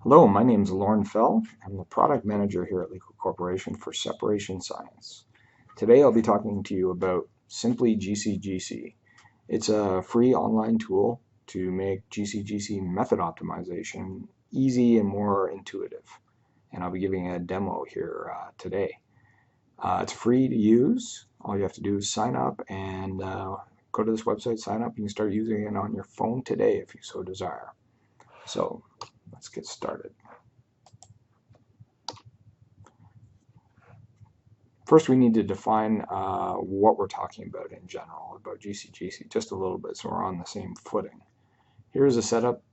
Hello, my name is Lauren Fell. I'm the product manager here at Legal Corporation for Separation Science. Today I'll be talking to you about Simply gcgc. It's a free online tool to make gcgc method optimization easy and more intuitive. And I'll be giving a demo here today. It's free to use. All you have to do is sign up and go to this website, sign up. You can start using it on your phone today if you so desire. So let's get started. First, we need to define what we're talking about in general, about gcgc, just a little bit so we're on the same footing. Here's a setup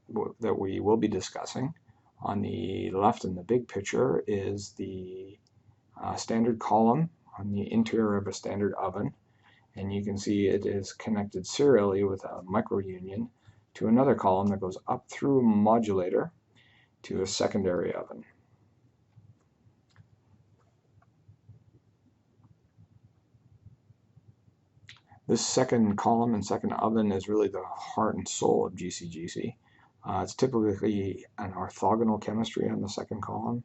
that we will be discussing. On the left in the big picture is the standard column on the interior of a standard oven, and you can see it is connected serially with a microunion to another column that goes up through a modulator to a secondary oven. This second column and second oven is really the heart and soul of gcgc. It's typically an orthogonal chemistry on the second column.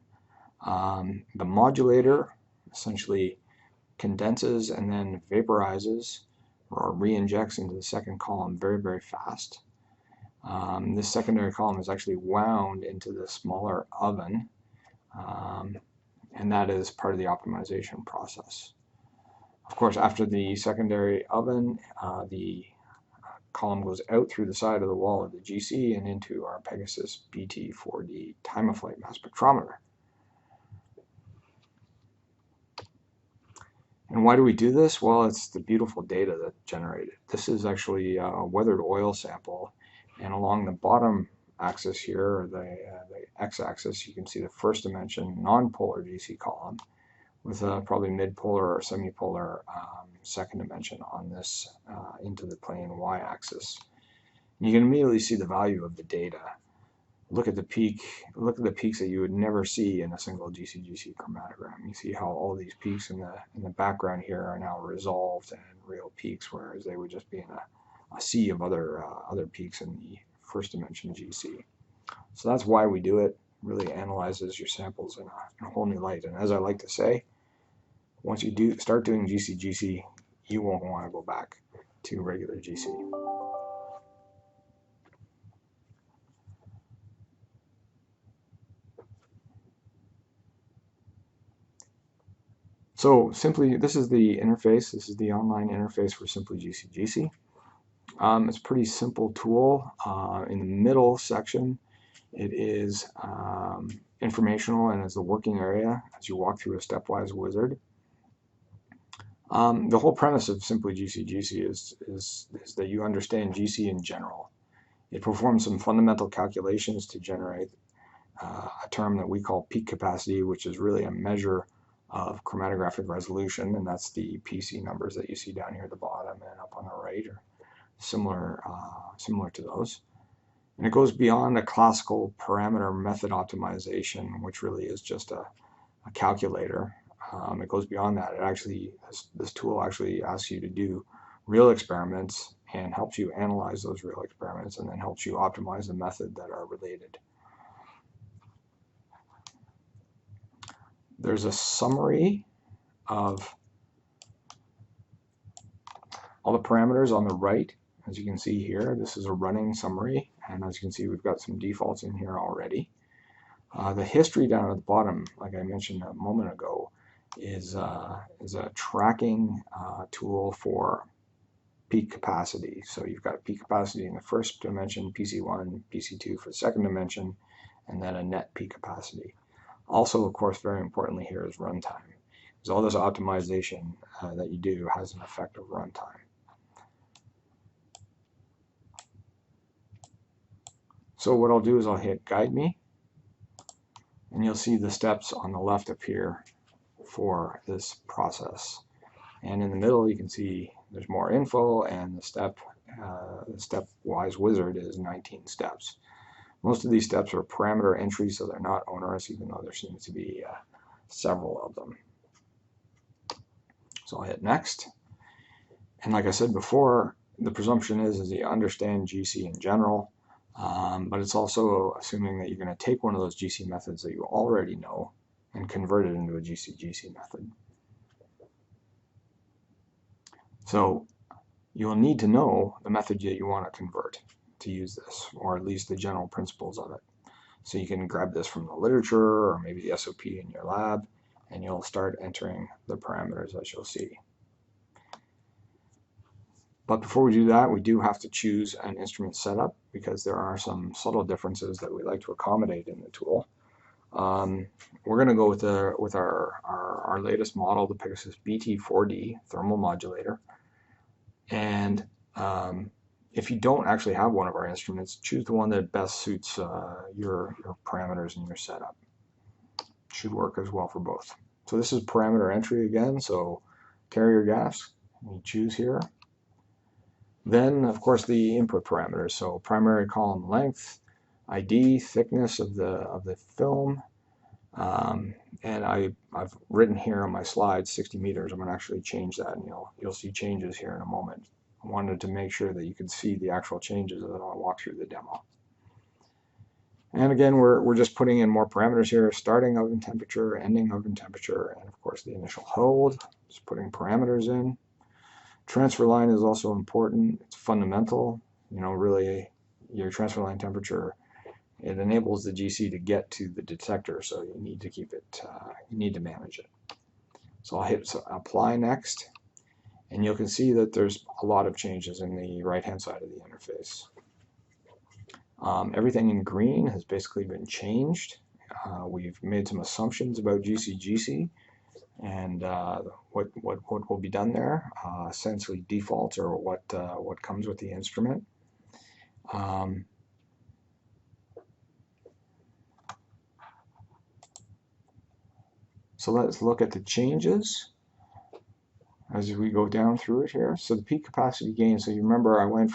The modulator essentially condenses and then vaporizes or re-injects into the second column very, very fast. This secondary column is actually wound into the smaller oven, and that is part of the optimization process. Of course, after the secondary oven, the column goes out through the side of the wall of the GC and into our Pegasus BT4D time-of-flight mass spectrometer. And why do we do this? Well, it's the beautiful data that's generated. This is actually a weathered oil sample, and along the bottom axis here, or the x-axis, you can see the first dimension non-polar GC column, with a probably mid-polar or semi-polar second dimension on this into the plane y-axis. You can immediately see the value of the data. Look at the peaks that you would never see in a single gcgc chromatogram. You see how all these peaks in the background here are now resolved and real peaks, whereas they would just be in a sea of other peaks in the first dimension GC. So that's why we do it. Really analyzes your samples in a whole new light. And as I like to say, once you start doing gcgc, you won't want to go back to regular GC. So simply, this is the interface. This is the online interface for Simply gcgc. It's a pretty simple tool. In the middle section, it is informational and is the working area as you walk through a stepwise wizard. The whole premise of Simply gcgc is that you understand GC in general. It performs some fundamental calculations to generate a term that we call peak capacity, which is really a measure of chromatographic resolution, and that's the PC numbers that you see down here at the bottom and up on the right, or similar to those. And it goes beyond a classical parameter method optimization, which really is just a calculator. It goes beyond that. This tool actually asks you to do real experiments and helps you analyze those real experiments, and then helps you optimize the method that are related. There's a summary of all the parameters on the right. As you can see here, this is a running summary, and as you can see, we've got some defaults in here already. The history down at the bottom, like I mentioned a moment ago, is a tracking tool for peak capacity. So you've got peak capacity in the first dimension, PC1, PC2 for the second dimension, and then a net peak capacity. Also, of course, very importantly here is runtime, because all this optimization that you do has an effect of runtime. So what I'll do is I'll hit Guide Me, and you'll see the steps on the left appear for this process. And in the middle, you can see there's more info, and the stepwise wizard is 19 steps. Most of these steps are parameter entries, so they're not onerous, even though there seems to be several of them. So I'll hit Next. And like I said before, the presumption is you understand GC in general. But it's also assuming that you're going to take one of those GC methods that you already know and convert it into a gcgc method. So you'll need to know the method that you want to convert to use this, or at least the general principles of it. So you can grab this from the literature or maybe the SOP in your lab, and you'll start entering the parameters as you'll see. But before we do that, we do have to choose an instrument setup because there are some subtle differences that we like to accommodate in the tool. We're going to go with our latest model, the Pegasus BT4D thermal modulator. And if you don't actually have one of our instruments, choose the one that best suits your parameters and your setup. Should work as well for both. So this is parameter entry again, so carrier gas, you choose here. Then, of course, the input parameters, so primary column length, ID, thickness of the film, and I've written here on my slide 60 meters. I'm going to actually change that, and you'll see changes here in a moment. I wanted to make sure that you could see the actual changes as I walk through the demo. And again, we're just putting in more parameters here, starting oven temperature, ending oven temperature, and of course the initial hold. Just putting parameters in. Transfer line is also important. It's fundamental. Really, your transfer line temperature, it enables the GC to get to the detector, so you need to keep it, you need to manage it. So I'll hit apply next, and you can see that there's a lot of changes in the right-hand side of the interface. Everything in green has basically been changed. We've made some assumptions about gcgc and what will be done there. Essentially defaults are what comes with the instrument. So let's look at the changes as we go down through it here. So the peak capacity gain, so you remember we went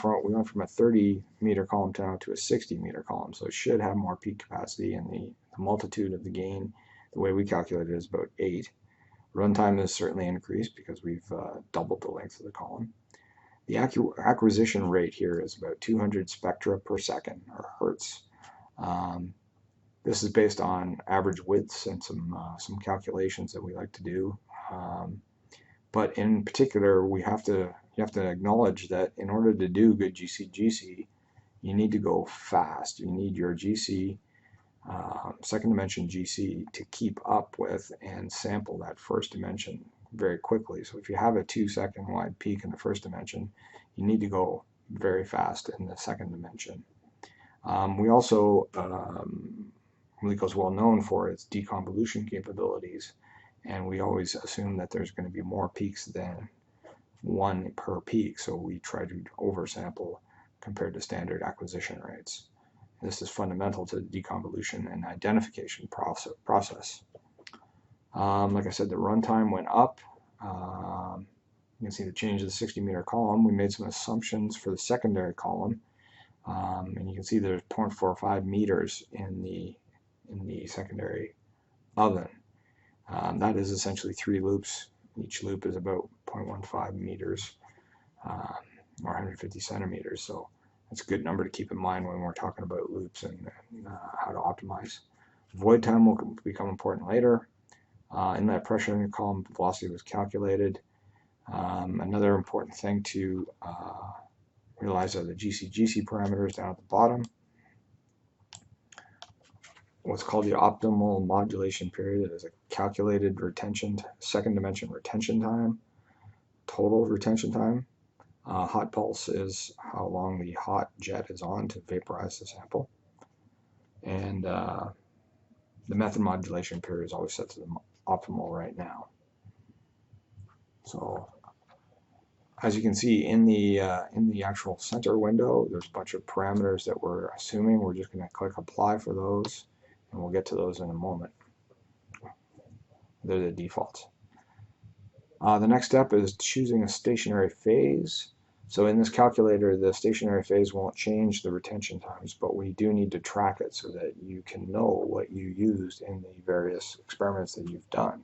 from a 30 meter column down to a 60 meter column, so it should have more peak capacity, and the multitude of the gain, the way we calculate it, is about 8. Runtime is certainly increased because we've doubled the length of the column. The acquisition rate here is about 200 spectra per second, or hertz. This is based on average widths and some calculations that we like to do. But in particular, you have to acknowledge that in order to do good gcgc, you need to go fast. You need your GC, second dimension GC, to keep up with and sample that first dimension very quickly. So if you have a 2-second wide peak in the first dimension, you need to go very fast in the second dimension. We also, LeCO is well known for its deconvolution capabilities, and we always assume that there's going to be more peaks than one per peak, so we try to oversample compared to standard acquisition rates. This is fundamental to the deconvolution and identification process. Like I said, the runtime went up. You can see the change of the 60 meter column. We made some assumptions for the secondary column, and you can see there's 0.45 meters in the secondary oven. That is essentially 3 loops. Each loop is about 0.15 meters, or 150 centimeters. So that's a good number to keep in mind when we're talking about loops and how to optimize. Void time will become important later. Inlet pressure in the column velocity was calculated. Another important thing to realize are the gcgc parameters down at the bottom. What's called the optimal modulation period is a calculated second dimension retention time, total retention time. Hot pulse is how long the hot jet is on to vaporize the sample. And the method modulation period is always set to the optimal right now. So as you can see in the actual center window, there's a bunch of parameters that we're assuming. We're just going to click apply for those, and we'll get to those in a moment. They're the defaults. The next step is choosing a stationary phase. So in this calculator, the stationary phase won't change the retention times, but we do need to track it so that you can know what you used in the various experiments that you've done.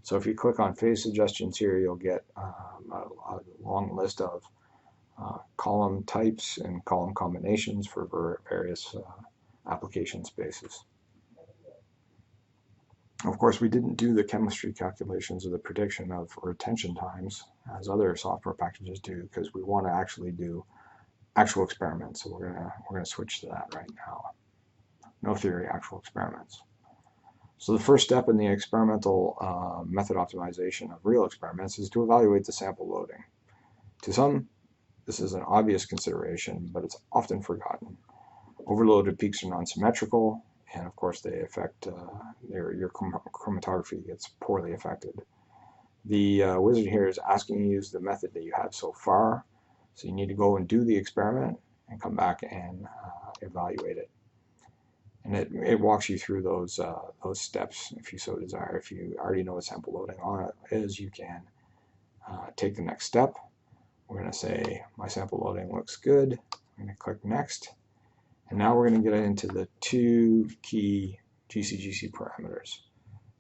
So if you click on phase suggestions here, you'll get a long list of column types and column combinations for various application spaces. Of course, we didn't do the chemistry calculations or the prediction of retention times as other software packages do, because we want to actually do actual experiments. So we're gonna switch to that right now. No theory, actual experiments. So the first step in the experimental method optimization of real experiments is to evaluate the sample loading. To some, this is an obvious consideration, but it's often forgotten. Overloaded peaks are non-symmetrical, and of course they affect your chromatography gets poorly affected. The wizard here is asking you to use the method that you have so far, so you need to go and do the experiment and come back and evaluate it. And it walks you through those steps if you so desire. If you already know what sample loading on it is, you can take the next step. We're going to say my sample loading looks good. I'm going to click next. And now we're going to get into the two key gcgc parameters.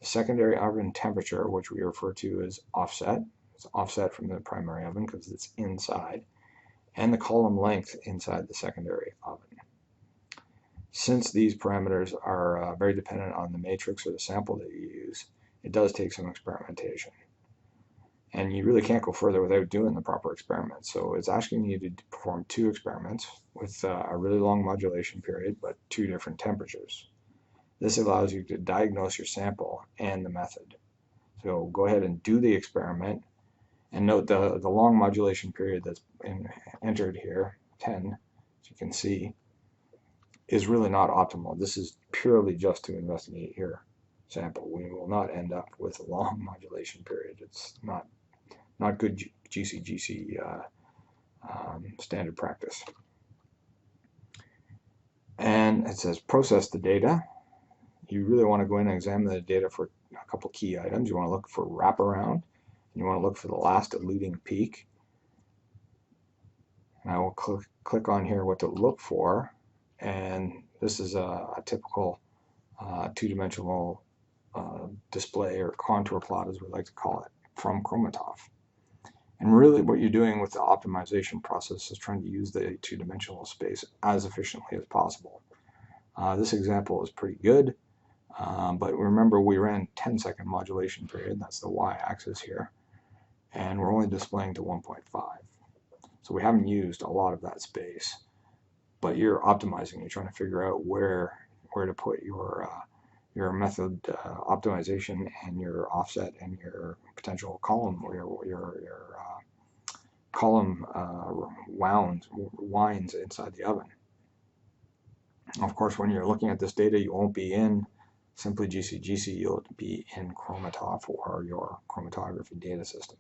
The secondary oven temperature, which we refer to as offset. It's offset from the primary oven because it's inside. And the column length inside the secondary oven. Since these parameters are very dependent on the matrix or the sample that you use, it does take some experimentation. And you really can't go further without doing the proper experiment. So it's asking you to perform two experiments with a really long modulation period, but two different temperatures. This allows you to diagnose your sample and the method. So go ahead and do the experiment, and note the long modulation period that's entered here, 10, as you can see, is really not optimal. This is purely just to investigate your sample. We will not end up with a long modulation period. It's not good gcgc standard practice. And it says process the data. You really want to go in and examine the data for a couple key items. You want to look for wraparound, and you want to look for the last eluting peak. And I will click on here what to look for, and this is a typical two-dimensional display or contour plot, as we like to call it, from Chromatoph. And really what you're doing with the optimization process is trying to use the two-dimensional space as efficiently as possible. This example is pretty good, but remember we ran 10-second modulation period, that's the y-axis here, and we're only displaying to 1.5. So we haven't used a lot of that space, but you're optimizing, you're trying to figure out where to put your method optimization and your offset and your potential column or your column winds inside the oven. Of course, when you're looking at this data, you won't be in simply gcgc, you'll be in Chromatoph or your chromatography data system.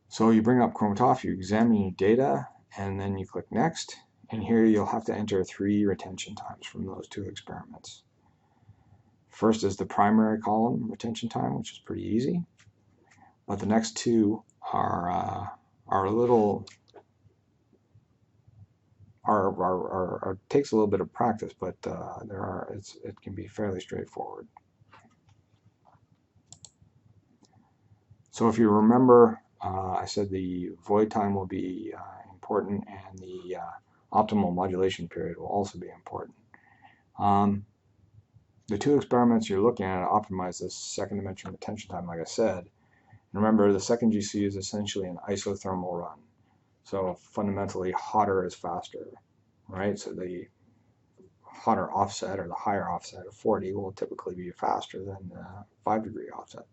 So you bring up Chromatoph, you examine your data, and then you click next. And here you'll have to enter 3 retention times from those 2 experiments. First is the primary column retention time, which is pretty easy. But the next 2 are a little takes a little bit of practice, but it can be fairly straightforward. So if you remember, I said the void time will be important, and the optimal modulation period will also be important. The 2 experiments you're looking at optimize this second dimension retention time, like I said. Remember, the second GC is essentially an isothermal run. So fundamentally, hotter is faster, right? So the hotter offset or the higher offset of 40 will typically be faster than the 5-degree offset.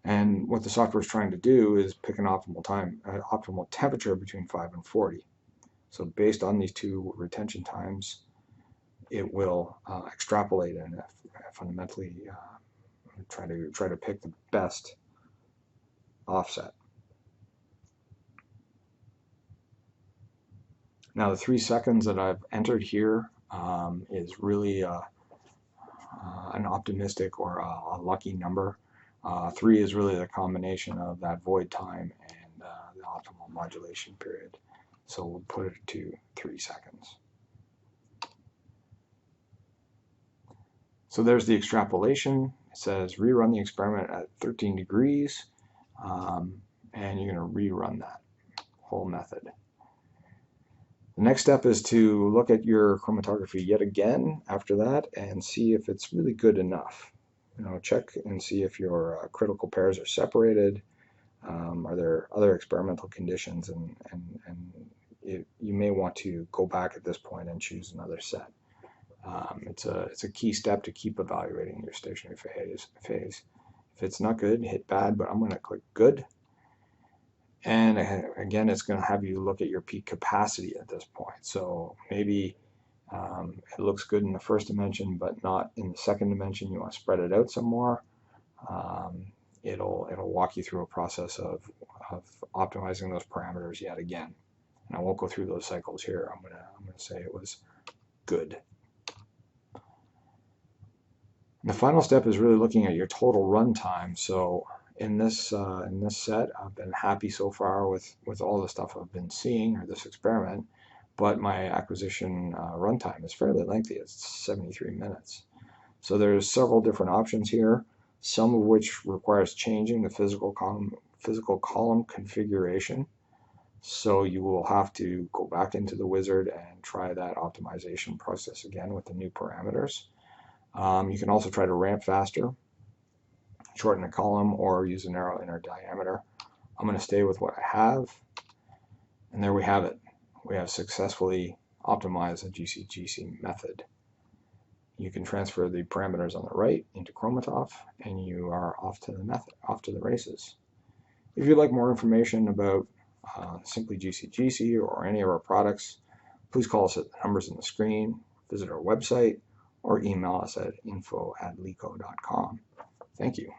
And what the software is trying to do is pick an optimal temperature between 5 and 40. So based on these 2 retention times, it will extrapolate and fundamentally try to pick the best offset. Now the 3 seconds that I've entered here is really an optimistic or a lucky number. 3 is really the combination of that void time and the optimal modulation period. So we'll put it to 3 seconds. So there's the extrapolation. It says rerun the experiment at 13 degrees. and you're going to rerun that whole method. The next step is to look at your chromatography yet again after that and see if it's really good enough. Check and see if your critical pairs are separated. Are there other experimental conditions, and you may want to go back at this point and choose another set. It's a key step to keep evaluating your stationary phase. If it's not good, hit bad, but I'm going to click good. And again, it's going to have you look at your peak capacity at this point. So maybe it looks good in the first dimension, but not in the second dimension. You want to spread it out some more. It'll walk you through a process of optimizing those parameters yet again. And I won't go through those cycles here. I'm gonna say it was good. The final step is really looking at your total runtime. So in this set, I've been happy so far with all the stuff I've been seeing, or this experiment, but my acquisition runtime is fairly lengthy. It's 73 minutes. So there's several different options here, some of which requires changing the physical column configuration. So you will have to go back into the wizard and try that optimization process again with the new parameters. You can also try to ramp faster, shorten a column, or use a narrow inner diameter. I'm going to stay with what I have, and there we have it. We have successfully optimized the gcxgc method. You can transfer the parameters on the right into Chromatoph, and you are off to the races. If you'd like more information about simply gcxgc or any of our products, please call us at the numbers on the screen, visit our website, or email us at info@leco.com. Thank you.